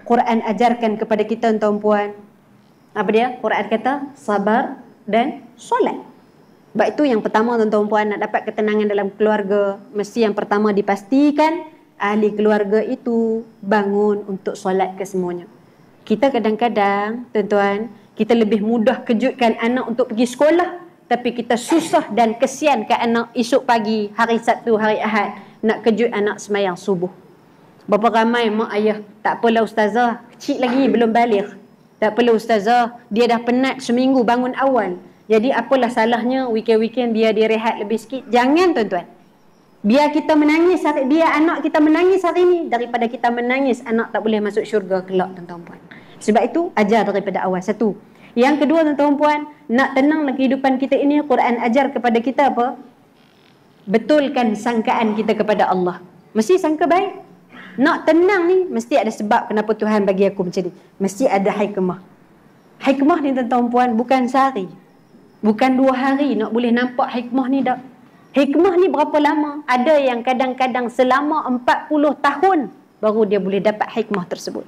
Quran ajarkan kepada kita tuan-puan? Apa dia? Quran kata sabar dan solat. Sebab itu yang pertama tuan-puan, nak dapat ketenangan dalam keluarga, mesti yang pertama dipastikan ahli keluarga itu bangun untuk solat kesemuanya. Kita kadang-kadang tuan-tuan, kita lebih mudah kejutkan anak untuk pergi sekolah, tapi kita susah dan kesian ke anak esok pagi, hari Sabtu, hari Ahad, nak kejut anak semayang subuh. Berapa ramai mak ayah, tak apalah ustazah, kecil lagi, belum balik. Tak apalah ustazah, dia dah penat seminggu bangun awal. Jadi apalah salahnya weekend-weekend biar dia rehat lebih sikit. Jangan tuan-tuan. Biar kita menangis, biar anak kita menangis hari ni daripada kita menangis anak tak boleh masuk syurga kelak tuan-tuan. Sebab itu ajar daripada awal. Satu. Yang kedua tuan-tuan, nak tenang dalam kehidupan kita ini, Quran ajar kepada kita apa? Betulkan sangkaan kita kepada Allah. Mesti sangka baik. Nak tenang ni mesti ada sebab kenapa Tuhan bagi aku macam ni. Mesti ada hikmah. Hikmah ni tuan-tuan bukan sehari, bukan 2 hari nak boleh nampak hikmah ni dah. Hikmah ni berapa lama? Ada yang kadang-kadang selama 40 tahun baru dia boleh dapat hikmah tersebut.